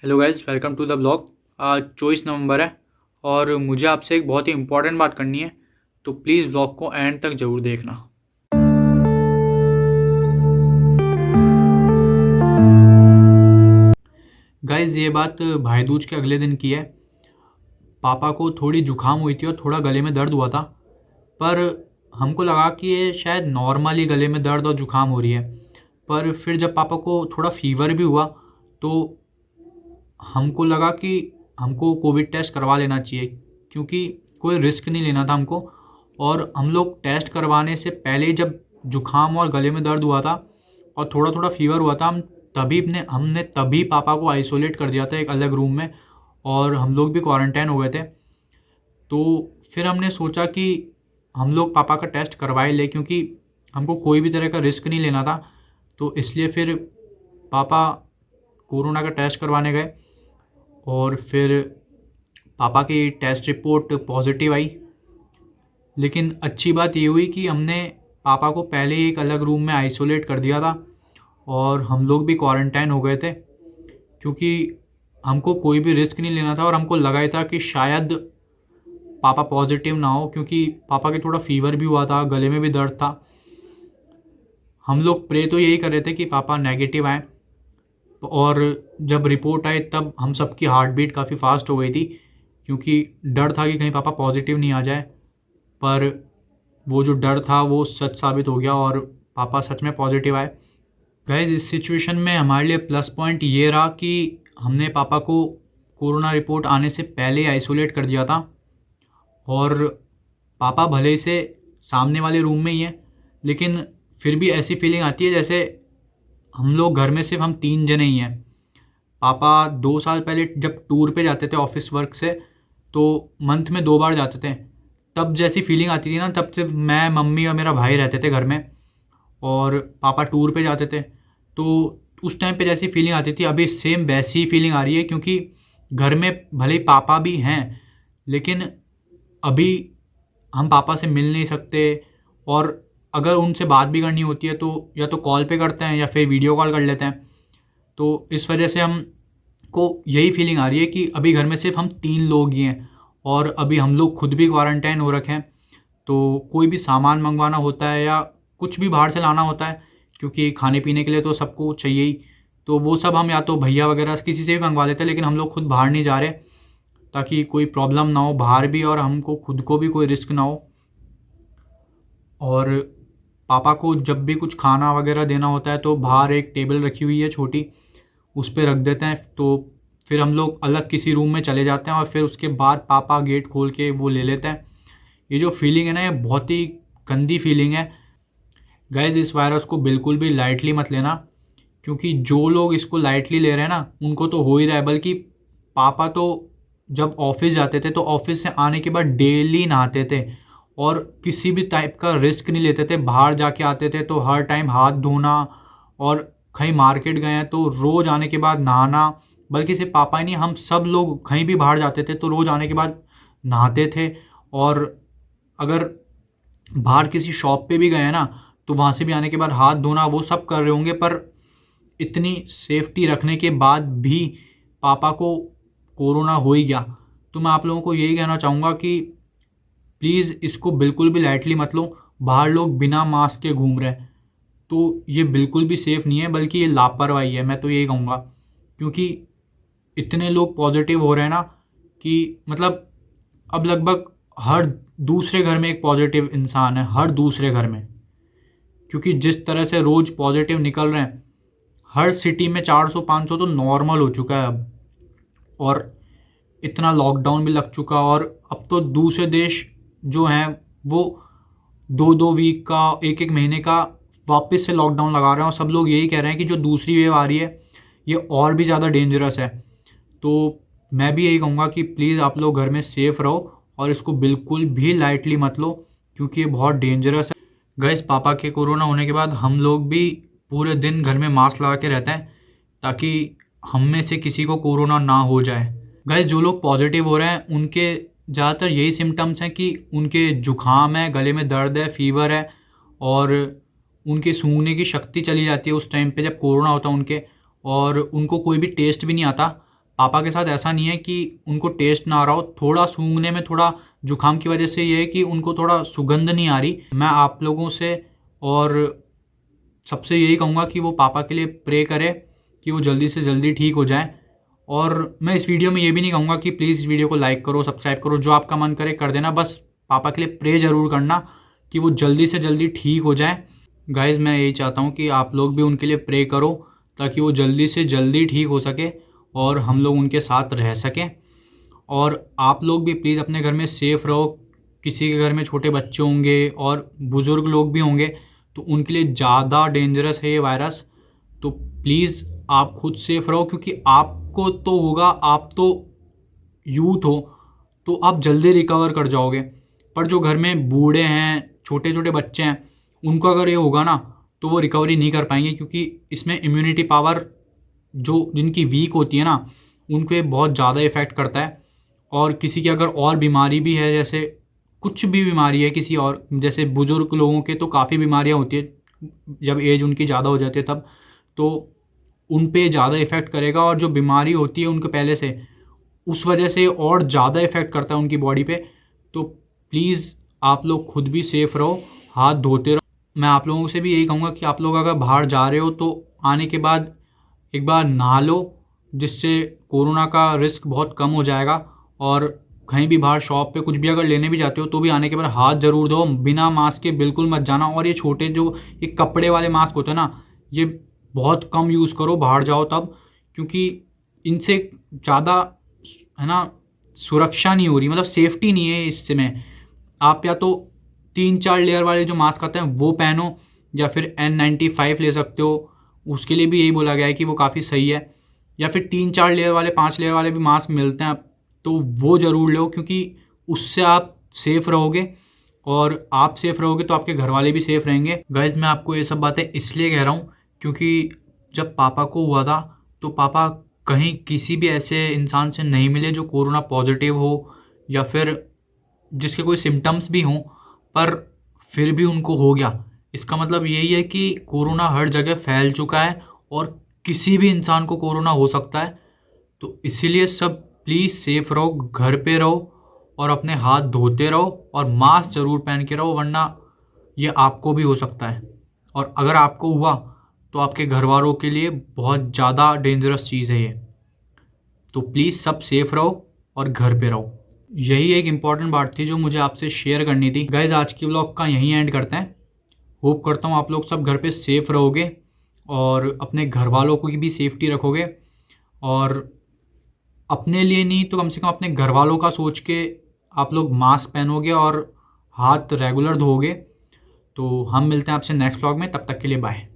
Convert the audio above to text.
Hello guys, welcome to the blog. आज 24 नवंबर है और मुझे आपसे एक बहुत ही इम्पोर्टेंट बात करनी है, तो प्लीज़ ब्लॉग को एंड तक ज़रूर देखना। गाइज, ये बात भाई दूज के अगले दिन की है। पापा को थोड़ी जुकाम हुई थी और थोड़ा गले में दर्द हुआ था, पर हमको लगा कि ये शायद नॉर्मली गले में दर्द और जुकाम हो रही है। पर फिर जब पापा को थोड़ा फीवर भी हुआ तो हमको लगा कि हमको कोविड टेस्ट करवा लेना चाहिए, क्योंकि कोई रिस्क नहीं लेना था हमको। और हम लोग टेस्ट करवाने से पहले जब जुकाम और गले में दर्द हुआ था और थोड़ा थोड़ा फीवर हुआ था, हमने तभी पापा को आइसोलेट कर दिया था एक अलग रूम में, और हम लोग भी क्वारंटाइन हो गए थे। तो फिर हमने सोचा कि हम लोग पापा का टेस्ट करवाए ले, क्योंकि हमको कोई भी तरह का रिस्क नहीं लेना था। तो इसलिए फिर पापा कोरोना का टेस्ट करवाने गए और फिर पापा की टेस्ट रिपोर्ट पॉजिटिव आई। लेकिन अच्छी बात ये हुई कि हमने पापा को पहले ही एक अलग रूम में आइसोलेट कर दिया था और हम लोग भी क्वारंटाइन हो गए थे, क्योंकि हमको कोई भी रिस्क नहीं लेना था। और हमको लगा ही था कि शायद पापा पॉजिटिव ना हो, क्योंकि पापा के थोड़ा फीवर भी हुआ था, गले में भी दर्द था। हम लोग प्रे तो यही कर रहे थे कि पापा नेगेटिव आए। और जब रिपोर्ट आई तब हम सबकी हार्ट बीट काफ़ी फास्ट हो गई थी, क्योंकि डर था कि कहीं पापा पॉजिटिव नहीं आ जाए। पर वो जो डर था वो सच साबित हो गया और पापा सच में पॉजिटिव आए। गाइज, इस सिचुएशन में हमारे लिए प्लस पॉइंट ये रहा कि हमने पापा को कोरोना रिपोर्ट आने से पहले आइसोलेट कर दिया था। और पापा भले ही से सामने वाले रूम में ही हैं, लेकिन फिर भी ऐसी फीलिंग आती है जैसे हम लोग घर में सिर्फ हम 3 जने ही हैं। पापा 2 साल पहले जब टूर पे जाते थे ऑफिस वर्क से, तो मंथ में 2 बार जाते थे। तब जैसी फीलिंग आती थी ना, तब सिर्फ मैं, मम्मी और मेरा भाई रहते थे घर में, और पापा टूर पे जाते थे। तो उस टाइम पे जैसी फीलिंग आती थी, अभी सेम वैसी ही फीलिंग आ रही है, क्योंकि घर में भले ही पापा भी हैं, लेकिन अभी हम पापा से मिल नहीं सकते। और अगर उनसे बात भी करनी होती है तो या तो कॉल पे करते हैं या फिर वीडियो कॉल कर लेते हैं। तो इस वजह से हम को यही फीलिंग आ रही है कि अभी घर में सिर्फ हम 3 लोग ही हैं, और अभी हम लोग खुद भी क्वारंटाइन हो रखे हैं। तो कोई भी सामान मंगवाना होता है या कुछ भी बाहर से लाना होता है, क्योंकि खाने पीने के लिए तो सबको चाहिए ही, तो वो सब हम या तो भैया वगैरह किसी से भी मंगवा लेते हैं। लेकिन हम लोग खुद बाहर नहीं जा रहे, ताकि कोई प्रॉब्लम ना हो बाहर भी और हमको खुद को भी कोई रिस्क ना हो। और पापा को जब भी कुछ खाना वगैरह देना होता है तो बाहर एक टेबल रखी हुई है छोटी, उस पर रख देते हैं। तो फिर हम लोग अलग किसी रूम में चले जाते हैं और फिर उसके बाद पापा गेट खोल के वो ले लेते हैं। ये जो फीलिंग है ना, ये बहुत ही गंदी फीलिंग है। गाइज, इस वायरस को बिल्कुल भी लाइटली मत लेना, क्योंकि जो लोग इसको लाइटली ले रहे हैं ना, उनको तो हो ही रहा है। बल्कि पापा तो जब ऑफिस जाते थे तो ऑफिस से आने के बाद डेली नहाते थे और किसी भी टाइप का रिस्क नहीं लेते थे। बाहर जाके आते थे तो हर टाइम हाथ धोना, और कहीं मार्केट गए हैं तो रोज़ आने के बाद नहाना। बल्कि सिर्फ पापा ही नहीं, हम सब लोग कहीं भी बाहर जाते थे तो रोज़ आने के बाद नहाते थे। और अगर बाहर किसी शॉप पे भी गए ना, तो वहाँ से भी आने के बाद हाथ धोना, वो सब कर रहे होंगे। पर इतनी सेफ्टी रखने के बाद भी पापा को कोरोना हो ही गया। तो मैं आप लोगों को यही कहना चाहूँगा कि प्लीज़ इसको बिल्कुल भी लाइटली मत लो। बाहर लोग बिना मास्क के घूम रहे हैं, तो ये बिल्कुल भी सेफ़ नहीं है, बल्कि ये लापरवाही है, मैं तो यही कहूँगा। क्योंकि इतने लोग पॉजिटिव हो रहे हैं ना, कि मतलब अब लगभग हर दूसरे घर में एक पॉजिटिव इंसान है, हर दूसरे घर में। क्योंकि जिस तरह से रोज़ पॉजिटिव निकल रहे हैं, हर सिटी में 400-500 तो नॉर्मल हो चुका है अब। और इतना लॉकडाउन भी लग चुका, और अब तो दूसरे देश जो हैं वो 2-2 वीक का, 1-1 महीने का वापस से लॉकडाउन लगा रहे हैं। और सब लोग यही कह रहे हैं कि जो दूसरी वेव आ रही है ये और भी ज़्यादा डेंजरस है। तो मैं भी यही कहूँगा कि प्लीज़ आप लोग घर में सेफ़ रहो और इसको बिल्कुल भी लाइटली मत लो, क्योंकि ये बहुत डेंजरस है। गाइस, पापा के कोरोना होने के बाद हम लोग भी पूरे दिन घर में मास्क लगा के रहते हैं, ताकि हम में से किसी को कोरोना ना हो जाए। गाइस, जो लोग पॉजिटिव हो रहे हैं उनके ज़्यादातर यही सिम्टम्स हैं कि उनके जुकाम है, गले में दर्द है, फीवर है, और उनके सूंघने की शक्ति चली जाती है उस टाइम पे जब कोरोना होता है उनके। और उनको कोई भी टेस्ट भी नहीं आता। पापा के साथ ऐसा नहीं है कि उनको टेस्ट ना आ रहा हो, थोड़ा सूंघने में थोड़ा जुकाम की वजह से ये है कि उनको थोड़ा सुगंध नहीं आ रही। मैं आप लोगों से और सबसे यही कहूँगा कि वो पापा के लिए प्रे करें कि वो जल्दी से जल्दी ठीक हो जाए। और मैं इस वीडियो में ये भी नहीं कहूँगा कि प्लीज़ इस वीडियो को लाइक करो, सब्सक्राइब करो, जो आपका मन करे कर देना, बस पापा के लिए प्रे ज़रूर करना कि वो जल्दी से जल्दी ठीक हो जाए। गाइज़ मैं यही चाहता हूँ कि आप लोग भी उनके लिए प्रे करो ताकि वो जल्दी से जल्दी ठीक हो सके और हम लोग उनके साथ रह सकें। और आप लोग भी प्लीज़ अपने घर में सेफ़ रहो। किसी के घर में छोटे बच्चे होंगे और बुज़ुर्ग लोग भी होंगे तो उनके लिए ज़्यादा डेंजरस है ये वायरस। तो प्लीज़ आप खुद सेफ़ रहो, क्योंकि आपको तो होगा, आप तो यूथ हो तो आप जल्दी रिकवर कर जाओगे, पर जो घर में बूढ़े हैं, छोटे छोटे बच्चे हैं, उनको अगर ये होगा ना तो वो रिकवरी नहीं कर पाएंगे, क्योंकि इसमें इम्यूनिटी पावर जो जिनकी वीक होती है ना उनको ये बहुत ज़्यादा इफ़ेक्ट करता है। और किसी की अगर और बीमारी भी है, जैसे कुछ भी बीमारी है किसी और, जैसे बुज़ुर्ग लोगों के तो काफ़ी बीमारियां होती है जब एज उनकी ज़्यादा हो जाती है तब, तो उन पे ज़्यादा इफ़ेक्ट करेगा। और जो बीमारी होती है उनको पहले से, उस वजह से और ज़्यादा इफ़ेक्ट करता है उनकी बॉडी पे। तो प्लीज़ आप लोग खुद भी सेफ़ रहो, हाथ धोते रहो। मैं आप लोगों से भी यही कहूँगा कि आप लोग अगर बाहर जा रहे हो तो आने के बाद एक बार नहा लो, जिससे कोरोना का रिस्क बहुत कम हो जाएगा। और कहीं भी बाहर शॉप पे कुछ भी अगर लेने भी जाते हो तो भी आने के बाद हाथ ज़रूर धो, बिना मास्क के बिल्कुल मत जाना। और ये छोटे जो ये कपड़े वाले मास्क होते हैं ना, ये बहुत कम यूज़ करो बाहर जाओ तब, क्योंकि इनसे ज़्यादा है ना सुरक्षा नहीं हो रही, मतलब सेफ्टी नहीं है इससे में। आप या तो 3-4 लेयर वाले जो मास्क आते हैं वो पहनो, या फिर N95 ले सकते हो, उसके लिए भी यही बोला गया है कि वो काफ़ी सही है। या फिर 3-4 लेयर वाले, 5 लेयर वाले भी मास्क मिलते हैं तो वो ज़रूर लो, क्योंकि उससे आप सेफ़ रहोगे, और आप सेफ़ रहोगे तो आपके घर वाले भी सेफ़ रहेंगे। गाइज़ मैं आपको ये सब बातें इसलिए कह रहा हूँ क्योंकि जब पापा को हुआ था तो पापा कहीं किसी भी ऐसे इंसान से नहीं मिले जो कोरोना पॉजिटिव हो, या फिर जिसके कोई सिम्टम्स भी हों, पर फिर भी उनको हो गया। इसका मतलब यही है कि कोरोना हर जगह फैल चुका है और किसी भी इंसान को कोरोना हो सकता है। तो इसीलिए सब प्लीज़ सेफ़ रहो, घर पे रहो, और अपने हाथ धोते रहो, और मास्क ज़रूर पहन के रहो, वरना ये आपको भी हो सकता है। और अगर आपको हुआ तो आपके घर वालों के लिए बहुत ज़्यादा डेंजरस चीज़ है ये। तो प्लीज़ सब सेफ़ रहो और घर पे रहो। यही एक इम्पॉर्टेंट बात थी जो मुझे आपसे शेयर करनी थी। गाइज़ आज की व्लॉग का यहीं एंड करते हैं। होप करता हूँ आप लोग सब घर पे सेफ़ रहोगे और अपने घर वालों को की भी सेफ्टी रखोगे, और अपने लिए नहीं तो कम से कम अपने घर वालों का सोच के आप लोग मास्क पहनोगे और हाथ रेगुलर धोओगे। तो हम मिलते हैं आपसे नेक्स्ट व्लॉग में, तब तक के लिए बाय।